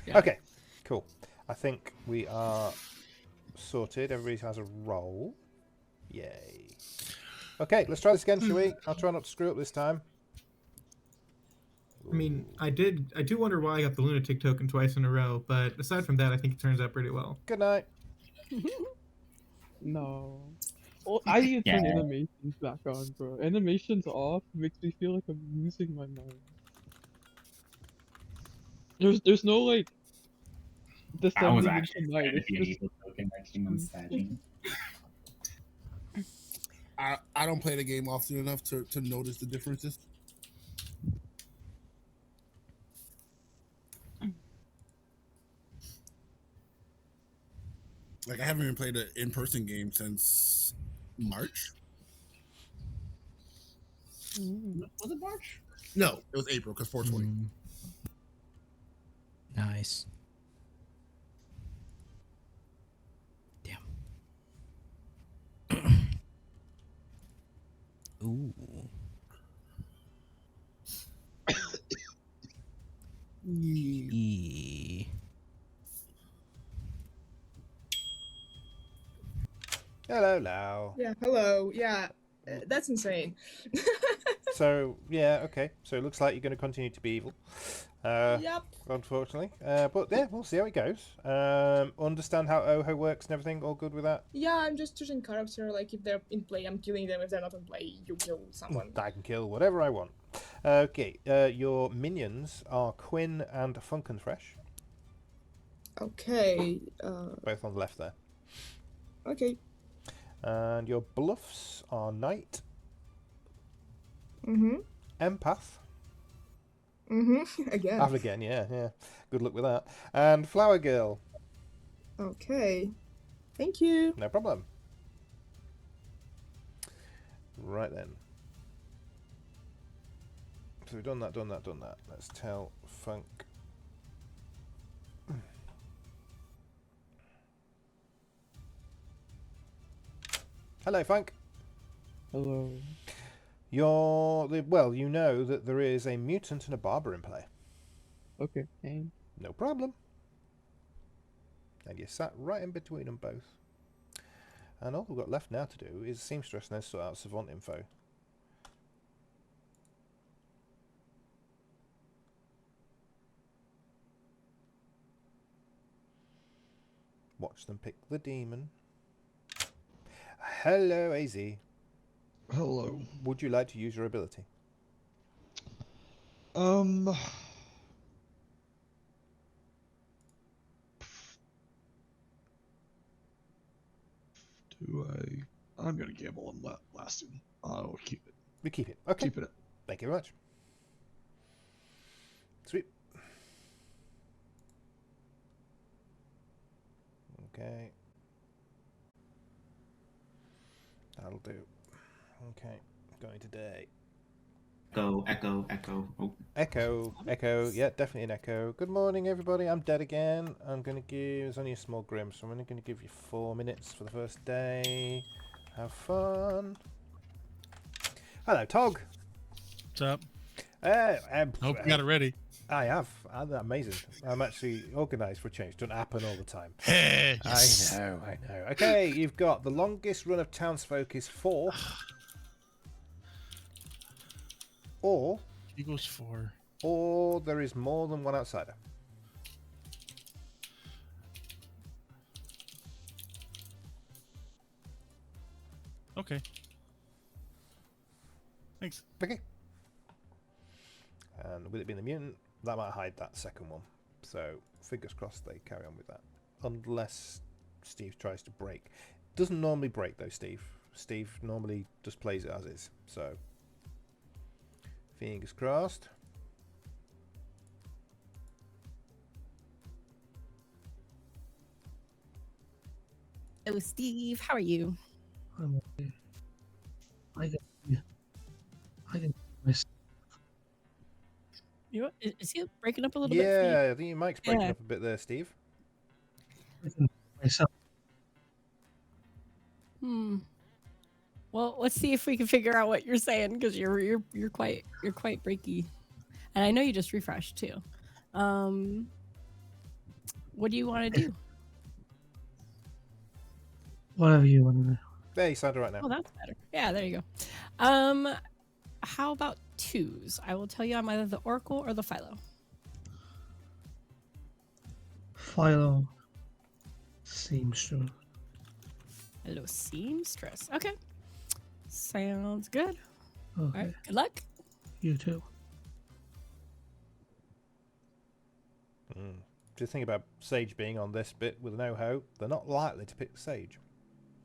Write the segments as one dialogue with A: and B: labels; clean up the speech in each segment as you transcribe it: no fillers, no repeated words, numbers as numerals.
A: Yeah.
B: Okay, cool. I think we are sorted. Everybody has a roll. Yay. Okay, let's try this again, shall we? I'll try not to screw up this time.
C: I mean, I do wonder why I got the Lunatic token twice in a row, but aside from that, I think it turns out pretty well.
B: Good night.
A: No. Oh, I need to turn
D: Yeah.
A: animations back on, bro. Animations off makes me feel like I'm losing my mind. There's no like
D: I was
A: descending
D: actually
A: into night.
D: scared of
A: It's
D: the
A: just
D: evil token that came on setting.
E: I don't play the game often enough to notice the differences. Like, I haven't even played an in-person game since March.
D: Was it March?
E: No, it was April because 420.
F: Nice. Damn. Ooh.
B: Hello, Lau.
G: Yeah, hello. Yeah, that's insane.
B: So, yeah, okay. So it looks like you're going to continue to be evil.
G: Yep.
B: Unfortunately. But yeah, we'll see how it goes. Understand how Oho works and everything? All good with that?
G: Yeah, I'm just choosing character. Like, if they're in play, I'm killing them. If they're not in play, you kill someone.
B: I can kill whatever I want. Okay, your minions are Quinn and FunkNFresh.
G: Okay.
B: Both on the left there.
G: Okay.
B: And your bluffs are Knight,
G: Mm-hmm.
B: Empath.
G: Mm-hmm. Again.
B: Again, yeah. Good luck with that. And Flower Girl.
G: Okay. Thank you.
B: No problem. Right then. So we've done that. Let's tell Funk. Hello, Funk.
A: hello.
B: Well, you know that there is a mutant and a barber in play.
A: Okay. And
B: No problem. And you sat right in between them both. And all we've got left now to do is seamstress and then sort out savant info. Watch them pick the demon. Hello, AZ.
H: Hello.
B: Would you like to use your ability?
H: Do I? I'm gonna gamble on that last one. I'll keep it.
B: We keep it. Okay.
H: Keep it.
B: Thank you very much. Sweet. Okay. That'll do. Okay. Going today.
D: Echo. Oh.
B: Echo. Yeah, definitely an echo. Good morning, everybody. I'm dead again. I'm going to give... It's only a small grim, so I'm only going to give you 4 minutes for the first day. Have fun. Hello, Tog.
I: What's up?
B: Hope
I: you got it ready.
B: I have. Amazing. I'm actually organised for a change. Doesn't happen all the time.
I: Hey, yes.
B: I know. Okay, you've got the longest run of townsfolk is 4. Or
I: Eagles 4.
B: Or there is more than one outsider.
I: Okay. Thanks.
B: Okay. And with it being the mutant, that might hide that second one. So fingers crossed they carry on with that. Unless Steve tries to break. Doesn't normally break though, Steve. Steve normally just plays it as is. So fingers crossed.
J: Hello, Steve. How are you?
H: I can
J: Is he breaking up a little bit?
B: Yeah, I think your mic's breaking up a bit there, Steve.
H: myself.
J: Well, let's see if we can figure out what you're saying because you're quite breaky, and I know you just refreshed too. What do you want to do?
H: Whatever you want to know.
B: There, you sound right now.
J: Oh, that's better. Yeah, there you go. How about twos? I will tell you I'm either the Oracle or the Philo.
H: Philo. Seamstress.
J: Hello, seamstress. Okay. Sounds good.
H: Okay.
J: All right. Good luck.
H: You too.
B: Just think about Sage being on this bit with no hope. They're not likely to pick Sage.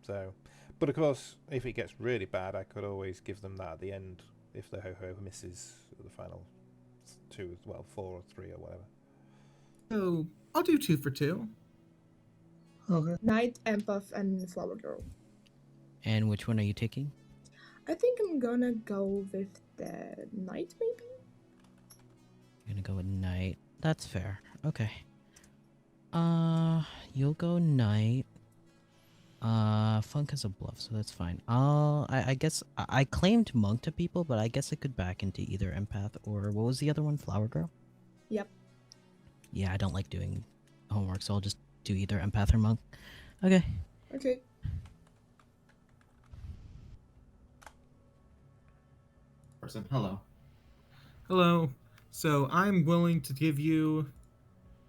B: So, but of course, if it gets really bad, I could always give them that at the end if the ho-ho misses the final 2 as well, 4 or 3 or whatever.
C: So I'll do 2 for 2.
H: Okay.
G: Knight, Empath, and Flower Girl.
F: And which one are you taking?
G: I think I'm gonna go with the Knight, maybe?
F: You're gonna go with Knight. That's fair. Okay. You'll go Knight. Funk has a bluff, so that's fine. I guess I claimed Monk to people, but I guess I could back into either Empath or what was the other one? Flower Girl?
G: Yep.
F: Yeah, I don't like doing homework, so I'll just do either Empath or Monk. Okay.
G: Okay.
D: Person, hello.
C: Hello. So I'm willing to give you.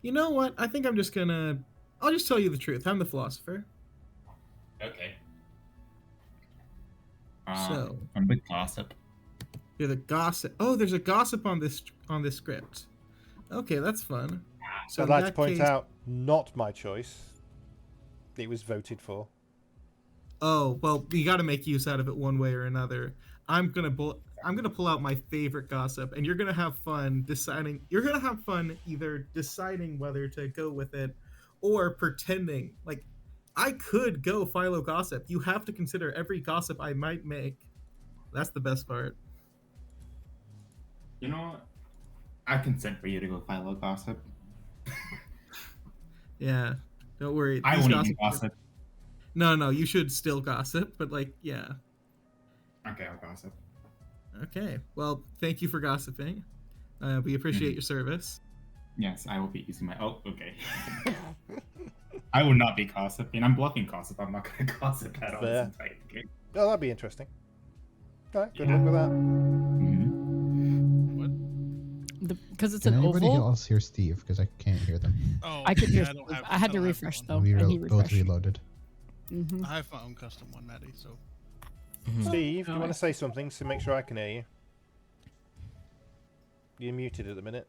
C: You know what? I think I'm just gonna. I'll just tell you the truth. I'm the philosopher.
D: Okay.
C: So
D: I'm with gossip.
C: you're the gossip. Oh, there's a gossip on this script. Okay, that's fun. So
B: I'd
C: in
B: like to
C: that
B: point
C: case-
B: out, not my choice. It was voted for.
C: Oh well, you got to make use out of it one way or another. I'm gonna pull out my favorite gossip, and you're gonna have fun deciding. You're gonna have fun either deciding whether to go with it, or pretending like I could go Philo gossip. You have to consider every gossip I might make. That's the best part.
D: You know what? I consent for you to go Philo gossip.
C: Yeah, don't worry.
D: I
C: these
D: won't even
C: gossip-
D: gossip.
C: No, you should still gossip, but like, yeah.
D: Okay, I'll gossip.
C: Okay. Well, thank you for gossiping. We appreciate your service.
D: Yes, I will be using my. Oh, okay. I will not be gossiping. I'm blocking gossip. I'm not going to gossip at all.
B: Fair.
D: This entire game.
B: Oh, that'd be interesting. All right, good luck with that.
J: Because it's
K: Can
J: an
K: anybody
J: oval.
K: else hear Steve? Because I can't hear them.
I: Oh,
J: I could hear.
I: yeah, don't have-
J: I had to
I: don't have
J: refresh
I: one.
J: though.
K: We
J: and he
K: both
J: refreshed.
K: reloaded.
J: Mhm.
I: I have my own custom one, Maddy. So
B: Steve, do you
J: Oh,
B: want
J: I
B: to say something to make sure I can hear you? You're muted at the minute.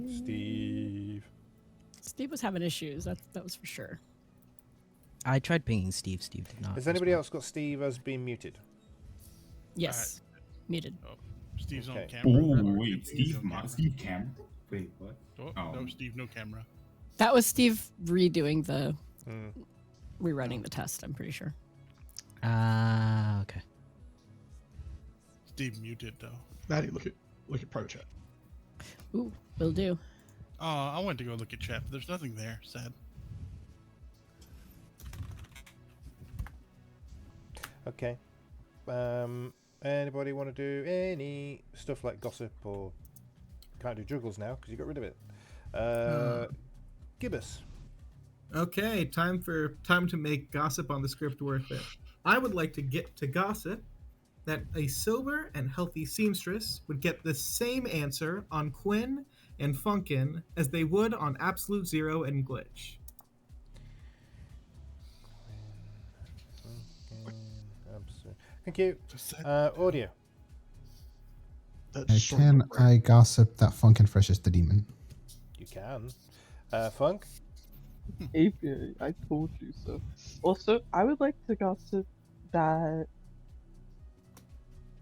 B: Steve.
J: Steve was having issues. That was for sure.
F: I tried pinging Steve. Steve did not.
B: Has anybody
F: respond.
B: else got Steve as being muted?
J: Yes. Muted.
I: oh, Steve's on
B: Okay.
I: camera.
D: Oh, wait.
I: Steve's
D: Steve,
I: on camera.
D: Steve Cam. Wait, what?
I: Oh, no, Steve, no camera.
J: That was Steve redoing the
B: Hmm.
J: rerunning the test. I'm pretty sure.
F: Okay.
I: Steve muted though.
H: Maddy, look at private chat.
J: Ooh, will do.
I: Oh, I went to go look at chat, but there's nothing there. Sad.
B: Okay. Anybody want to do any stuff like gossip or can't do juggles now because you got rid of it? Gibus.
C: Okay, time to make gossip on the script worth it. I would like to get to gossip that a sober and healthy seamstress would get the same answer on Quinn and Funkin as they would on AbsoluteZero and Glitch.
B: Thank you. Audio.
H: That's sort
K: Can
H: of
K: I gossip that FunkNFresh is the demon?
B: You can. Funk.
A: Apiary, I told you so. Also, I would like to gossip that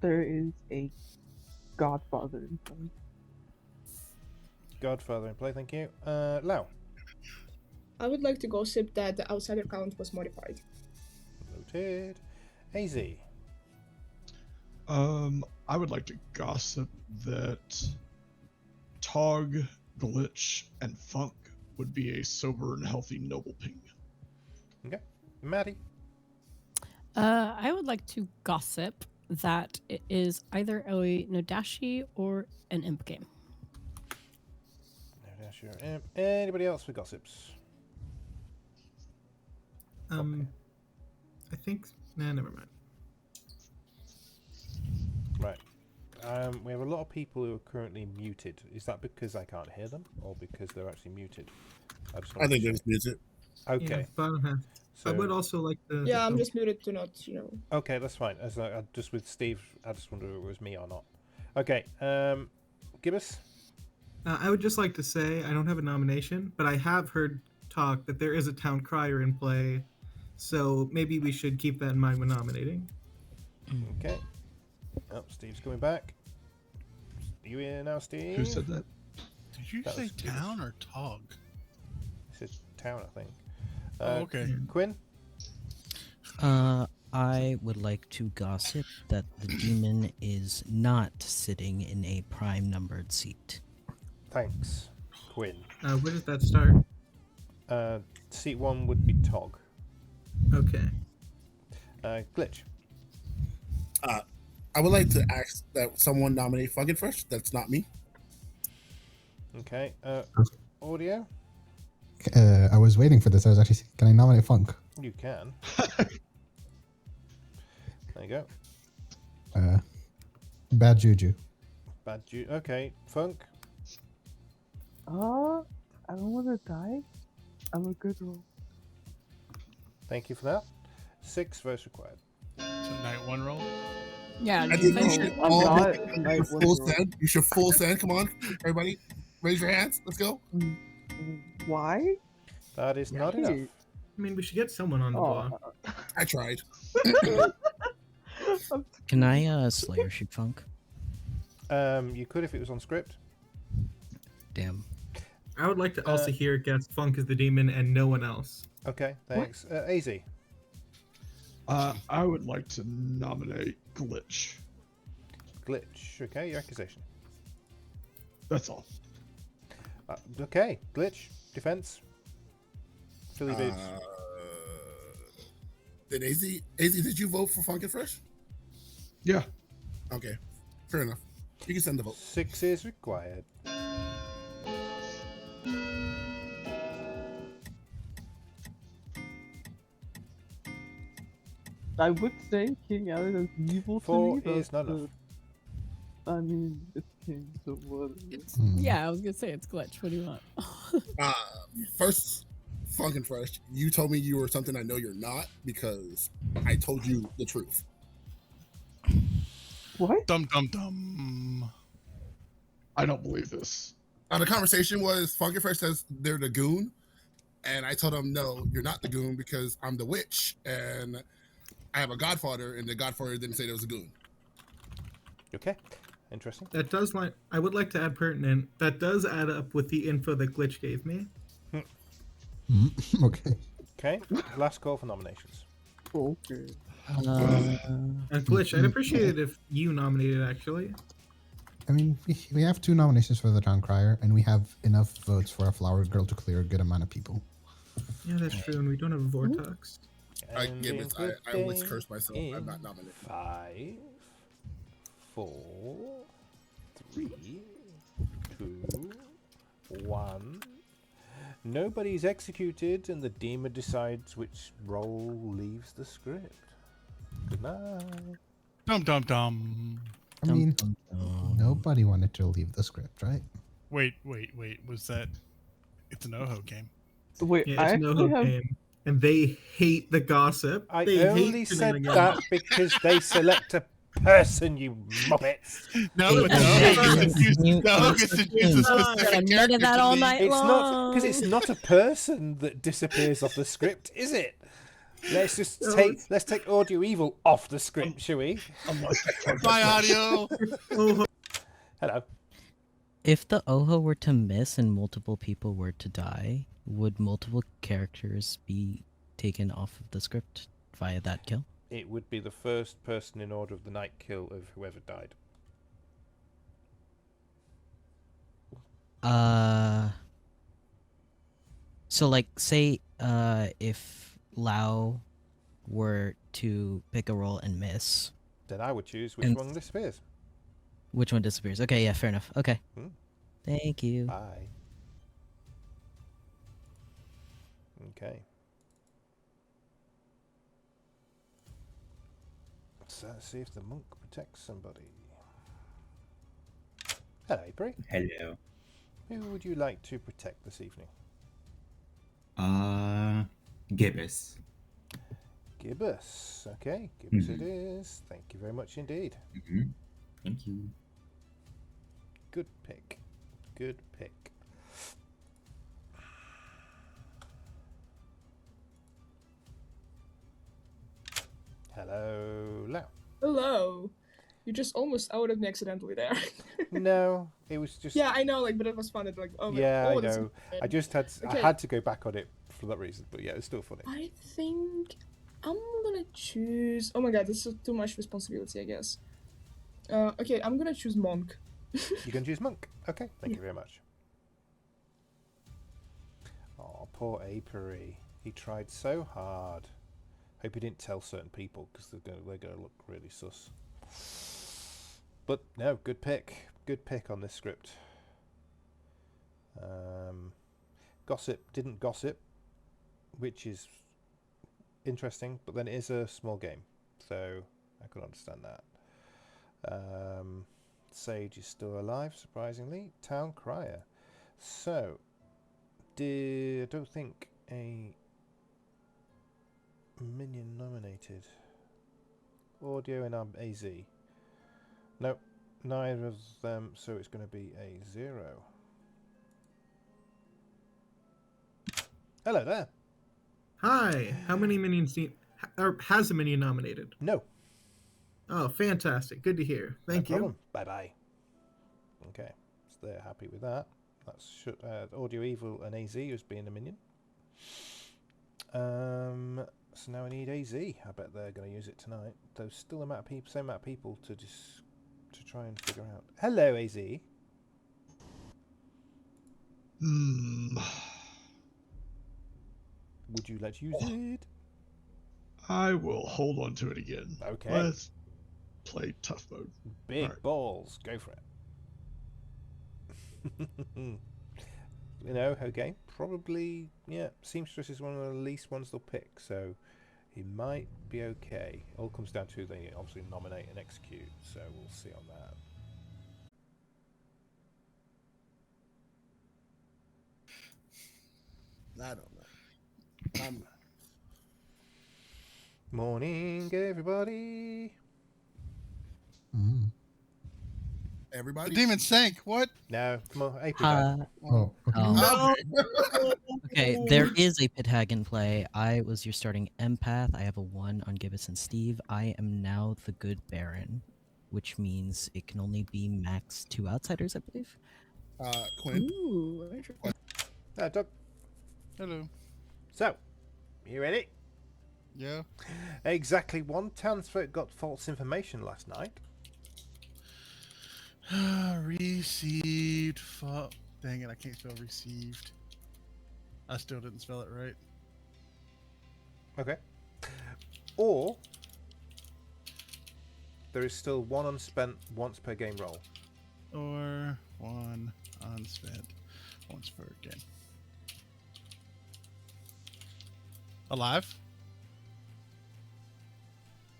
A: there is a Godfather in play.
B: Godfather in play. Thank you. Lau.
G: I would like to gossip that the outsider count was modified.
B: Noted. AZ.
H: I would like to gossip that Tog, Glitch, and Funk would be a sober and healthy noble ping.
B: Okay. Maddy.
J: I would like to gossip that it is either a Nodashi or an Imp game.
B: Sure. Anybody else for gossips?
C: I think. Nah, never mind.
B: Right. We have a lot of people who are currently muted. Is that because I can't hear them, or because they're actually muted?
E: I think they're just muted.
B: Okay.
C: Yeah, bottom half.
B: So,
C: I would also like to.
G: Yeah, I'm just muted to not,
B: Okay, that's fine. As just with Steve, I just wondered if it was me or not. Okay. Gibus?
C: I would just like to say I don't have a nomination, but I have heard talk that there is a town crier in play, so maybe we should keep that in mind when nominating.
B: Okay. Oh, Steve's coming back. Are you here now, Steve?
H: Who said that?
I: Did you say town or tog?
B: He said town, I think.
I: Okay.
B: Quinn?
F: I would like to gossip that the demon is not sitting in a prime numbered seat.
B: Thanks, Quinn.
C: Where does that start?
B: Seat 1 would be Tog.
C: Okay.
B: Glitch.
E: I would like to ask that someone nominate FunkNFresh. That's not me.
B: Okay. Audio?
K: I was waiting for this. I was actually. Can I nominate Funk?
B: You can. There you
K: go. Bad Juju.
B: Bad Juju. Okay. Funk?
A: I don't want to die. I'm a good roll.
B: Thank you for that. 6 votes required.
I: It's a night 1 roll.
J: Yeah,
E: I think you should full send. Come on, everybody, raise your hands. Let's go.
A: Why?
B: That is not enough.
C: I mean, we should get someone on the block.
E: I tried.
F: Can I Slayer shoot Funk?
B: You could if it was on script.
F: Damn.
C: I would like to also hear guess Funk is the demon and no one else.
B: Okay, thanks. AZ.
H: I would like to nominate Glitch.
B: Glitch. Okay, your accusation.
H: That's all.
B: Okay, Glitch. Defense. Philly Boots.
E: Did AZ, did you vote for FunkNFresh?
H: Yeah.
E: Okay, fair enough. You can send the vote.
B: 6 is required.
A: I would say King Allen is evil to
B: 4
A: me,
B: is not enough.
A: I mean, it's King, so what?
J: Yeah, I was gonna say it's Glitch. What do you want?
E: First, FunkNFresh, you told me you were something I know you're not because I told you the truth.
A: What?
I: Dum dum dum.
H: I don't believe this.
E: The conversation was FunkNFresh says they're the goon, and I told him no, you're not the goon because I'm the witch, and I have a Godfather, and the Godfather didn't say there was a goon.
B: Okay, interesting.
C: That does like. I would like to add pertinent. That does add up with the info that Glitch gave me.
K: Okay.
B: Okay, last call for nominations.
A: Okay.
C: Glitch, I'd appreciate it if you nominated actually.
K: I mean, we have 2 nominations for the Town Crier, and we have enough votes for a Flower Girl to clear a good amount of people.
C: Yeah, that's true, and we don't have a Vortox.
E: I always curse myself. I'm not nominated.
B: 5, 4, 3, 2, 1. Nobody's executed, and the demon decides which role leaves the script. Good night.
I: Dum dum dum.
K: I mean, nobody wanted to leave the script, right?
I: Wait. Was that? It's an Ojo game.
A: Wait,
C: Yeah,
A: I
C: it's
A: actually
C: no
A: have.
C: game, and they hate the gossip.
B: I
C: They
B: only
C: hate
B: said
C: shenanigans.
B: that because they select a person, you muppets.
I: No, but Ojo gets to choose a specific
J: Admitted
I: character
J: that
I: to
J: all
I: leave.
J: night
B: It's not
J: long.
B: because it's not a person that disappears off the script, is it? Let's just let's take AudioEvil off the script, shall we?
I: Bye, audio.
B: Hello.
F: If the Ojo were to miss and multiple people were to die, would multiple characters be taken off of the script via that kill?
B: It would be the first person in order of the night kill of whoever died.
F: So like say if Lao were to pick a roll and miss,
B: Then I would choose which
F: And-
B: one disappears.
F: which one disappears? Okay, yeah, fair enough. Okay.
B: Hmm.
F: Thank you.
B: Bye. Okay. So let's see if the monk protects somebody. Hello, Apiary.
L: Hello.
B: Who would you like to protect this evening?
L: Gibus.
B: Gibus. Okay, Gibus it is. Thank you very much indeed.
L: Thank you.
B: Good pick. Good pick. Hello, Lau.
G: Hello. You just almost outed me accidentally there.
B: No, it was just.
G: Yeah, I know, like, but it was fun. Like, oh my
B: Yeah, I
G: God, it's
B: know.
G: good.
B: I just had I
G: Okay.
B: had to go back on it for that reason, but yeah, it's still funny.
G: I think I'm gonna choose. Oh my God, this is too much responsibility, I guess. Okay, I'm gonna choose monk.
B: You're going to choose monk. Okay, thank you very much. Oh, poor Apiary. He tried so hard. Hope he didn't tell certain people because they're going to look really sus. But no, good pick. Good pick on this script. Gossip didn't gossip, which is interesting, but then it is a small game, so I could understand that. Sage is still alive, surprisingly. Town Crier. So, I don't think a minion nominated. Audio and AZ. Nope, neither of them, so it's going to be a 0. Hello there.
C: Hi. How many minions has a minion nominated?
B: No.
C: Oh, fantastic. Good to hear. Thank you.
B: Bye bye. Okay, so they're happy with that. That's AudioEvil and AZ as being a minion. So now I need AZ. I bet they're going to use it tonight. There's still same amount of people to try and figure out. Hello, AZ. Would you let use it?
H: I will hold on to it again.
B: Okay.
H: Let's play tough mode.
B: Big
H: Right.
B: balls. Go for it. You know, okay. Probably, yeah. Seamstress is one of the least ones they'll pick, so he might be okay. All comes down to they obviously nominate and execute, so we'll see on that.
E: I don't know.
B: Morning, everybody.
E: Everybody.
I: The demon sank. What?
B: No, come on, April.
K: Oh,
F: Okay, there is a pit hag in play. I was your starting empath. I have a 1 on Gibus and Steve. I am now the good Baron, which means it can only be max 2 outsiders, I believe.
E: Quinn.
G: Ooh, interesting.
B: Doug.
I: Hello.
B: So, you ready?
I: Yeah.
B: Exactly one townsfolk got false information last night.
I: Received. Fuck. Dang it, I can't spell received. I still didn't spell it right.
B: Okay. Or there is still 1 unspent once per game roll.
I: Or 1 unspent once per game. Alive?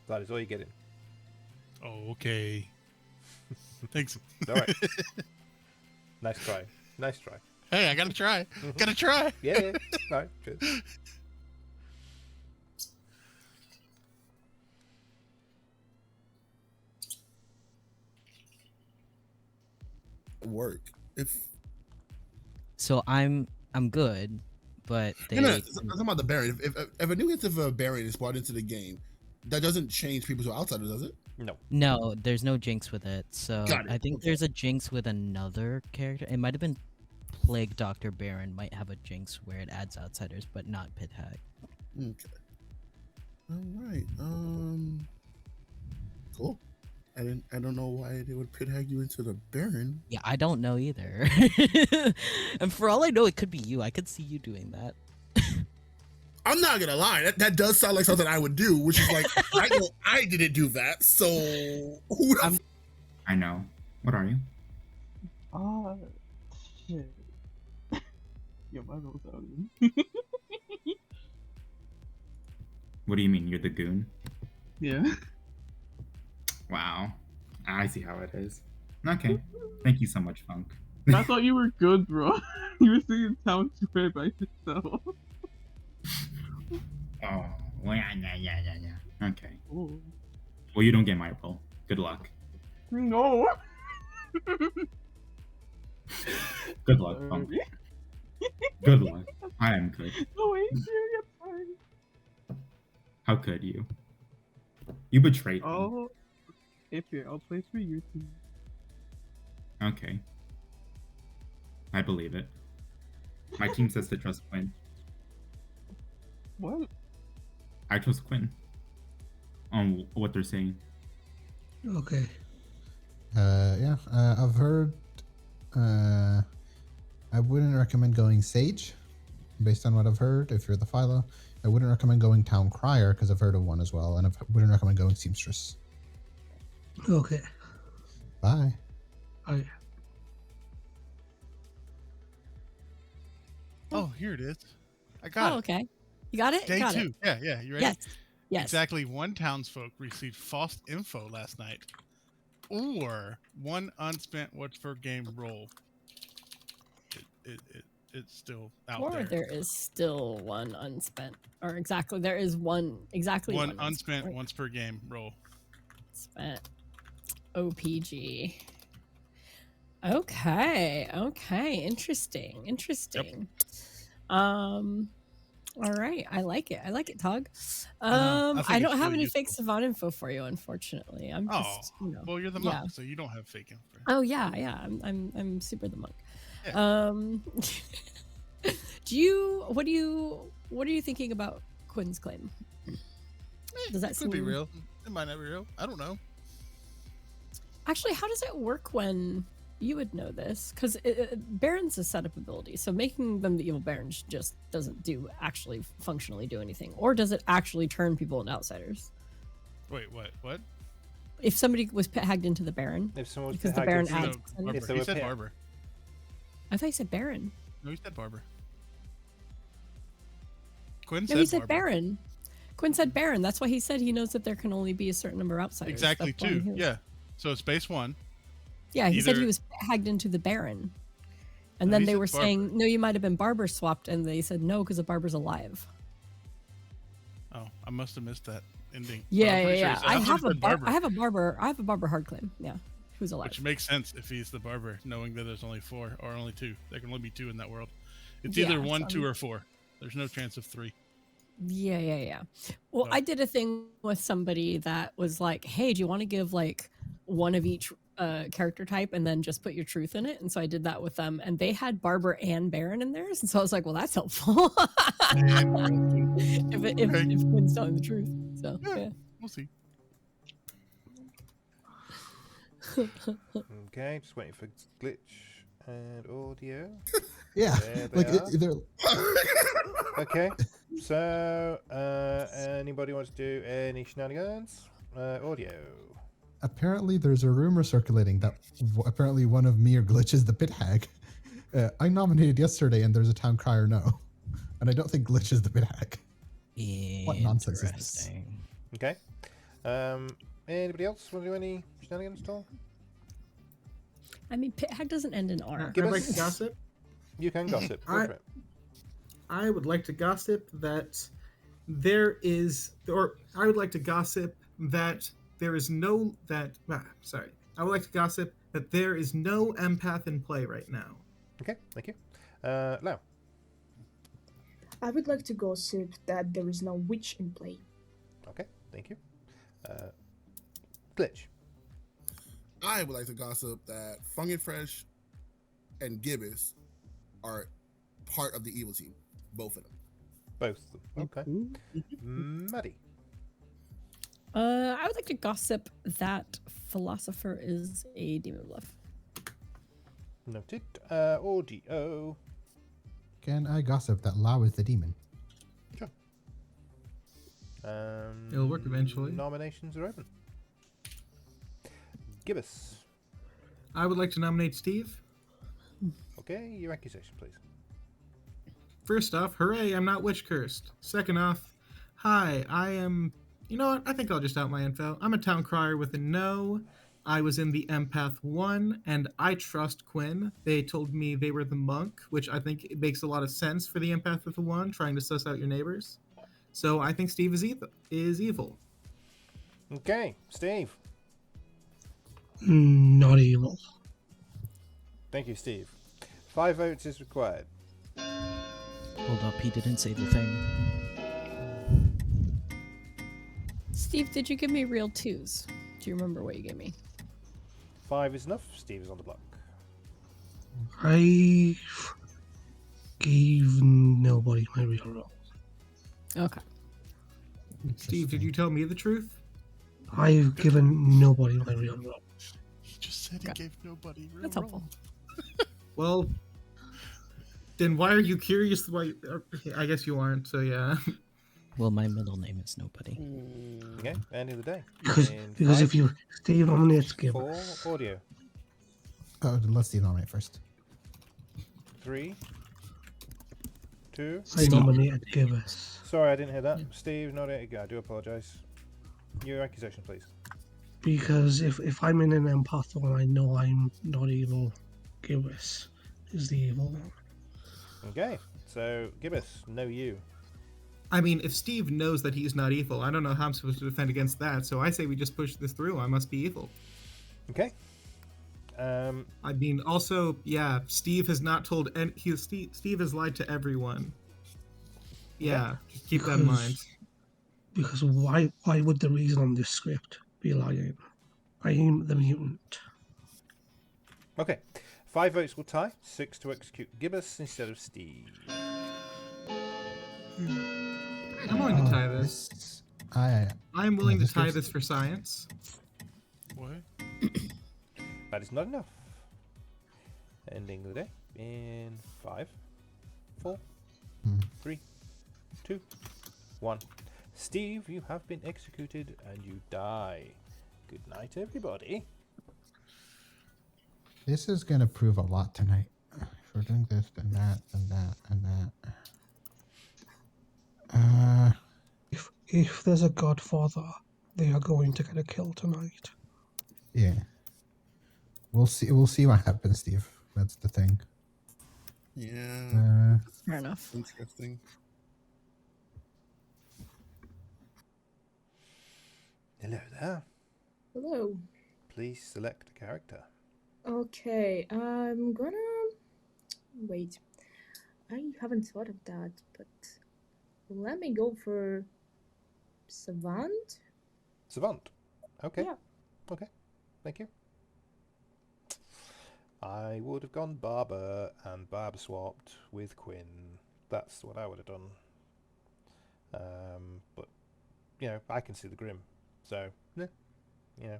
B: That is all you're getting.
I: Oh, okay. Thanks.
B: All right. Nice try. Nice try.
I: Hey, I gotta try. Gotta try.
B: Yeah. All right. Good.
E: Work.
F: So I'm good, but they
E: I'm talking about the Baron. If a new hit of a Baron is brought into the game, that doesn't change people to outsiders, does it?
F: No, there's no jinx with it. So
E: Got it,
F: I think
E: okay.
F: there's a jinx with another character. It might have been Plague Doctor Baron might have a jinx where it adds outsiders, but not pit hag.
E: Okay. All right. Cool. I don't know why they would pit hag you into the Baron.
F: Yeah, I don't know either. And for all I know, it could be you. I could see you doing that.
E: I'm not gonna lie, that does sound like something I would do, which is like I know I didn't do that, so who else?
L: I know. What are you?
A: Shit. Yo, my roll's out.
L: What do you mean? You're the goon?
A: Yeah.
L: Wow. I see how it is. Okay. Thank you so much, Funk.
A: I thought you were good, bro. You were singing Town Square by yourself.
L: Oh, well, yeah. Okay.
A: Ooh.
L: Well, you don't get my role. Good luck.
A: No.
L: Good luck, Funk. Good luck. I am good.
A: No, wait, you're fine.
L: How could you? You betrayed me.
A: Oh, Apiary, I'll play for you too.
L: Okay. I believe it. My team says to trust Quinn.
A: What?
L: I trust Quinn on what they're saying.
K: Okay. Yeah, I've heard. I wouldn't recommend going Sage, based on what I've heard. If you're the Philo, I wouldn't recommend going Town Crier because I've heard of one as well, and I wouldn't recommend going Seamstress.
M: Okay.
K: Bye.
M: Okay.
I: Oh, here it is. I got it.
J: Okay. You got it?
I: Day
J: got
I: 2.
J: It.
I: Yeah. You ready?
J: Yes. Yes.
I: Exactly 1 townsfolk received false info last night, or 1 unspent what's per game roll. It's still out
J: Or
I: there.
J: there is still 1 unspent. Or exactly, there is one
I: unspent once per game roll.
J: Spent. OPG. Okay. Interesting. All right. I like it, Tog. I don't have any fake savant info for you, unfortunately. I'm just,
I: well, you're the monk, so you don't have fake info.
J: Oh yeah. I'm super the monk.
I: Yeah.
J: What are you thinking about Quinn's claim? Does that
I: could be real? It might not be real. I don't know.
J: Actually, how does it work when you would know this? Because Baron's a setup ability, so making them the evil Barons just doesn't actually functionally do anything. Or does it actually turn people into outsiders?
I: Wait, what?
J: If somebody was hagged into the Baron,
B: if someone was
J: because the Baron adds.
I: He said Barber.
J: I thought he said Baron.
I: No, he said Barber. Quinn
J: No, he said Baron. Quinn said Baron. That's why he said he knows that there can only be a certain number of outsiders.
I: Exactly, 2. Yeah. So it's base 1.
J: Yeah, he said he was hagged into the Baron. And then they were saying, no, you might have been Barber swapped. And they said, no, because the Barber's alive.
I: Oh, I must have missed that ending.
J: Yeah. I have a Barber hard claim. Yeah, who's alive.
I: Which makes sense if he's the Barber, knowing that there's only 4 or only 2. There can only be 2 in that world. It's either 1, 2, or 4. There's no chance of 3.
J: Yeah. Well, I did a thing with somebody that was like, hey, do you want to give like 1 of each character type and then just put your truth in it? And so I did that with them, and they had Barber and Baron in theirs, and so I was like, well, that's helpful. if Quinn's telling the truth. So yeah.
I: We'll see.
B: Okay, just waiting for glitch and audio.
K: Yeah,
B: they're... Okay, so anybody wants to do any shenanigans? Audio.
K: Apparently, there's a rumor circulating that apparently one of me or Glitch is the pit hag. I nominated yesterday, and there's a town crier no, and I don't think Glitch is the pit hag. What nonsense is this?
B: Okay. Anybody else want to do any shenanigans at all?
J: I mean, pit hag doesn't end in R.
C: I'd like to gossip.
B: You can gossip. Go for it.
C: I would like to gossip that there is, or I would like to gossip that there is no, I would like to gossip that there is no empath in play right now.
B: Okay, thank you. Lau.
G: I would like to gossip that there is no witch in play.
B: Okay, thank you. Glitch.
E: I would like to gossip that FunkNFresh and Gibus are part of the evil team. Both of them.
B: Both of them. Okay. Maddy.
J: I would like to gossip that Philosopher is a demon bluff.
B: Noted. Audio.
K: Can I gossip that Lau is the demon?
B: Sure.
C: It'll work eventually.
B: Nominations are open. Gibus.
C: I would like to nominate Steve.
B: Okay, your accusation, please.
C: First off, hooray, I'm not witch cursed. Second off, Hi, I am. You know what? I think I'll just out my info. I'm a town crier with a no. I was in the Empath 1, and I trust Quinn. They told me they were the monk, which I think it makes a lot of sense for the Empath with the 1, trying to suss out your neighbors. So I think Steve is evil.
B: Okay, Steve.
M: Not evil.
B: Thank you, Steve. 5 votes is required.
F: Hold up, he didn't say the thing.
J: Steve, did you give me real 2s? Do you remember what you gave me?
B: 5 is enough. Steve is on the block.
M: I gave nobody my real role.
J: Okay.
C: Steve, did you tell me the truth?
M: I've given nobody my real role.
I: He just said he gave nobody real
J: That's
I: role.
J: helpful.
C: Well, then why are you curious? Why? I guess you aren't. So yeah.
F: Well, my middle name is Nobody.
B: Okay, end of the day.
M: Because
B: In
M: because
B: 5,
M: if you Steve nominates
B: 4,
M: Gibus.
B: audio.
K: Oh, let's Steve nominate first.
B: 3, 2.
M: I nominated Gibus.
B: Sorry, I didn't hear that. Steve, not it. I do apologise. Your accusation, please.
M: Because if I'm in an empath one, I know I'm not evil. Gibus is the evil one.
B: Okay, so Gibus, no you.
C: I mean, if Steve knows that he's not evil, I don't know how I'm supposed to defend against that. So I say we just push this through. I must be evil.
B: Okay.
C: I mean, also, yeah, Steve has not told any. Steve has lied to everyone. Yeah, just keep that in mind.
M: Because why would the reason on this script be lying? I am the mutant.
B: Okay, 5 votes will tie. 6 to execute Gibus instead of Steve.
C: I'm willing to tie this. I'm willing to tie this for science.
I: What?
B: That is not enough. Ending the day in 5, 4, 3, 2, 1. Steve, you have been executed and you die. Good night, everybody.
K: This is going to prove a lot tonight. If we're doing this, then that, and that, and that.
M: If there's a Godfather, they are going to get a kill tonight.
K: Yeah. We'll see. We'll see what happens, Steve. That's the thing.
E: Yeah.
J: Fair enough.
E: Interesting.
B: Hello there.
G: Hello.
B: Please select a character.
G: Okay, I'm gonna wait. I haven't thought of that, but let me go for Savant.
B: Savant. Okay.
G: Yeah.
B: Okay. Thank you. I would have gone Barber and Barber swapped with Quinn. That's what I would have done. But you know, I can see the Grim, so yeah, you know.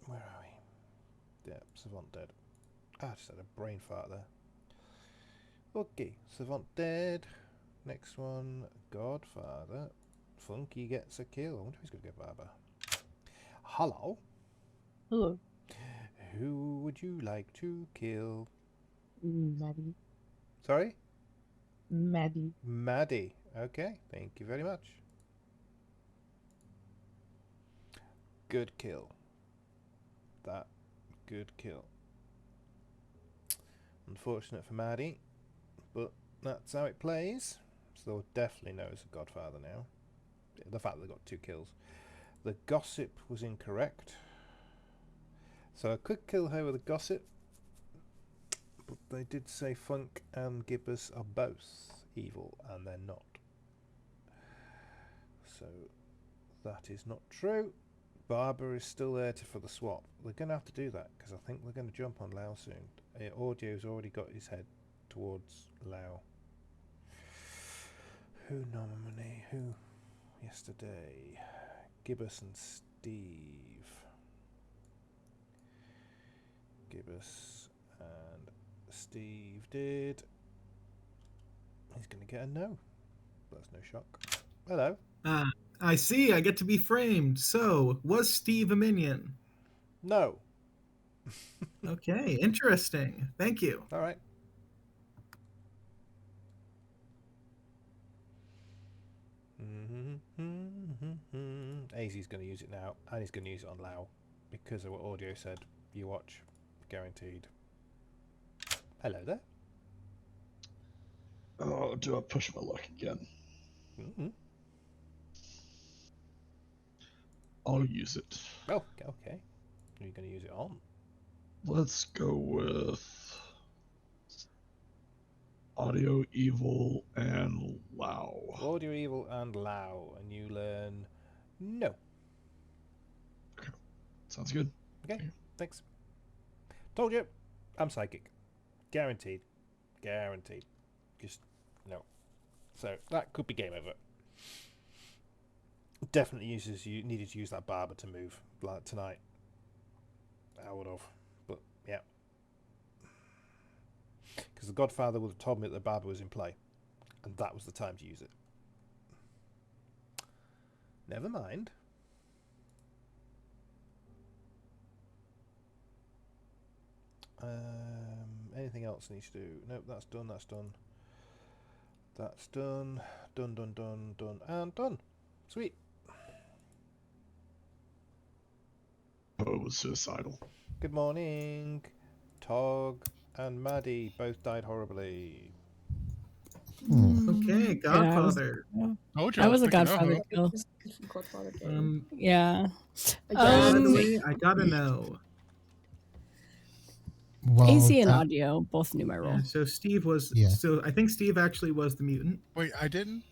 B: Where are we? Yeah, Savant dead. I just had a brain fart there. Okay, Savant dead. Next one, Godfather. Funky gets a kill. I wonder if he's going to get Barber. Hello.
A: Hello.
B: Who would you like to kill?
A: Maddy.
B: Sorry?
A: Maddy.
B: Maddy. Okay, thank you very much. Good kill. That good kill. Unfortunate for Maddy, but that's how it plays. So they'll definitely know it's a Godfather now. The fact that they got 2 kills. The gossip was incorrect. So I could kill her with a gossip, but they did say Funk and Gibus are both evil, and they're not. So that is not true. Barber is still there for the swap. They're going to have to do that, because I think they're going to jump on Lao soon. Audio's already got his head towards Lao. Who nominated? Who? Yesterday. Gibus and Steve. Gibus and Steve did. He's going to get a no. That's no shock. Hello.
C: I see. I get to be framed. So, was Steve a minion?
B: No.
C: Okay, interesting. Thank you.
B: All right. AZ's going to use it now, and he's going to use it on Lau because of what audio said. You watch, guaranteed. Hello there.
H: Oh, do I push my luck again? I'll use it.
B: Oh, okay. Who are you going to use it on?
H: Let's go with AudioEvil and Lau.
B: AudioEvil and Lau, and you learn no.
H: Okay. Sounds good.
B: Okay, thanks. Told you, I'm psychic. Guaranteed. Guaranteed. Just no. So that could be game over. Definitely needed to use that barber to move like tonight. I would have, but yeah. Because the Godfather would have told me that the barber was in play, and that was the time to use it. Never mind. Anything else I need to do? Nope, that's done, that's done. That's done. Done, done, done, done, and done. Sweet.
H: Po was suicidal.
B: Good morning. Tog and Maddy both died horribly.
C: Okay, Godfather.
J: That was a Godfather kill. Yeah.
C: By the way, I gotta know.
K: Well,
J: AZ and Audio both knew my role.
C: Yeah, so Steve was. So I think Steve actually was the mutant.
I: Wait, I didn't.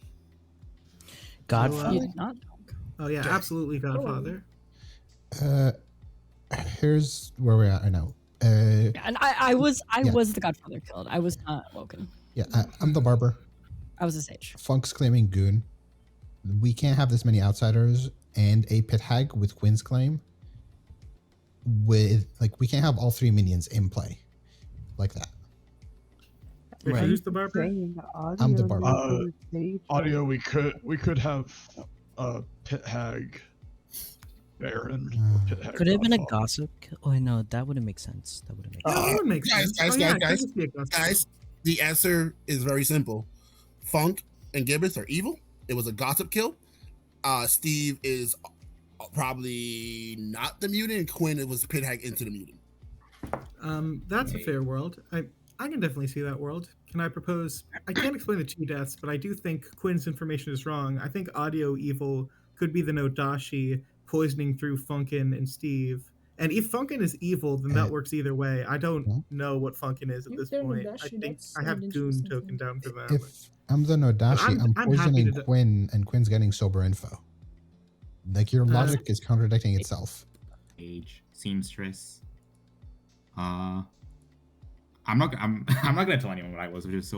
F: Godfather.
J: You did not.
C: Oh yeah, absolutely Godfather.
K: Here's where we're at right now.
J: And I was the Godfather killed. I was not Woken.
K: Yeah, I'm the barber.
J: I was a sage.
K: Funk's claiming Goon. We can't have this many outsiders and a pit hag with Quinn's claim. We can't have all three minions in play like that.
C: Wait,
K: Right.
C: who's the barber?
K: I'm the barber.
H: Audio, we could have pit hag Baron. Pit hag
F: Could it have been a
H: Godfather.
F: gossip? Oh no, that wouldn't make sense. That wouldn't make sense.
C: That would make sense.
E: Guys, the answer is very simple. Funk and Gibus are evil. It was a gossip kill. Steve is probably not the mutant, and Quinn was pit hag into the mutant.
C: That's a fair world. I can definitely see that world. Can I propose? I can't explain the two deaths, but I do think Quinn's information is wrong. I think AudioEvil could be the Nodashi poisoning through Funkin and Steve. And if Funkin is evil, then that works either way. I don't know what Funkin is at this point. I think I have Goon token down for them.
K: If I'm the Nodashi, I'm
C: I'm happy
K: poisoning
C: to
K: Quinn, and Quinn's getting sober info. Like your logic is contradicting itself.
L: Age, seamstress. I'm not gonna tell anyone what I was, just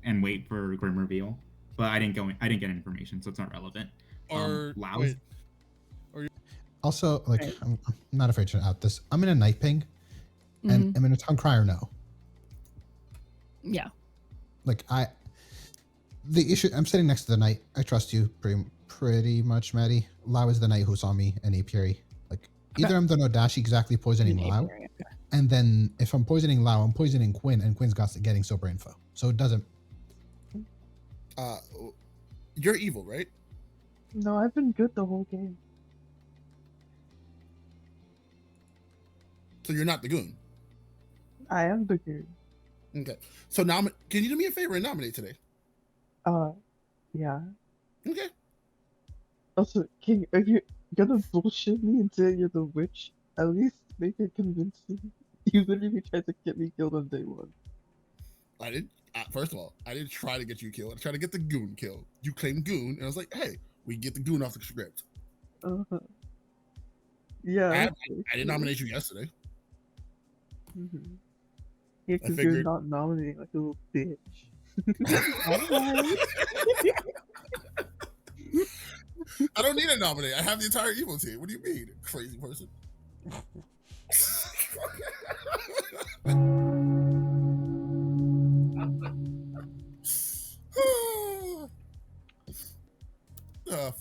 L: and wait for grim reveal. But I didn't get information, so it's not relevant.
I: Or
L: Lau.
I: wait.
K: Also, like, I'm not afraid to out this. I'm in a night ping, and I'm in a tongue crier no.
J: Yeah.
K: Like the issue. I'm sitting next to the knight. I trust you pretty much, Maddy. Lau is the knight who saw me in Apiary. Like either I'm the Nodashi exactly poisoning Lau, and then if I'm poisoning Lau, I'm poisoning Quinn, and Quinn's getting sober info. So it doesn't.
E: You're evil, right?
A: No, I've been good the whole game.
E: So you're not the goon.
A: I am the goon.
E: Okay. So now, can you do me a favor and nominate today?
A: Yeah.
E: Okay.
A: Also, King, are you gonna bullshit me and say you're the witch? At least make it convincing. You literally tried to get me killed on day one.
E: I did. First of all, I didn't try to get you killed. I tried to get the goon killed. You claimed goon, and I was like, "Hey, we can get the goon off the script."
A: Yeah.
E: I didn't nominate you yesterday.
A: Yeah, because you're
E: figured-
A: not nominating like a little bitch.
E: I don't need to nominate. I have the entire evil team. What do you mean, crazy person?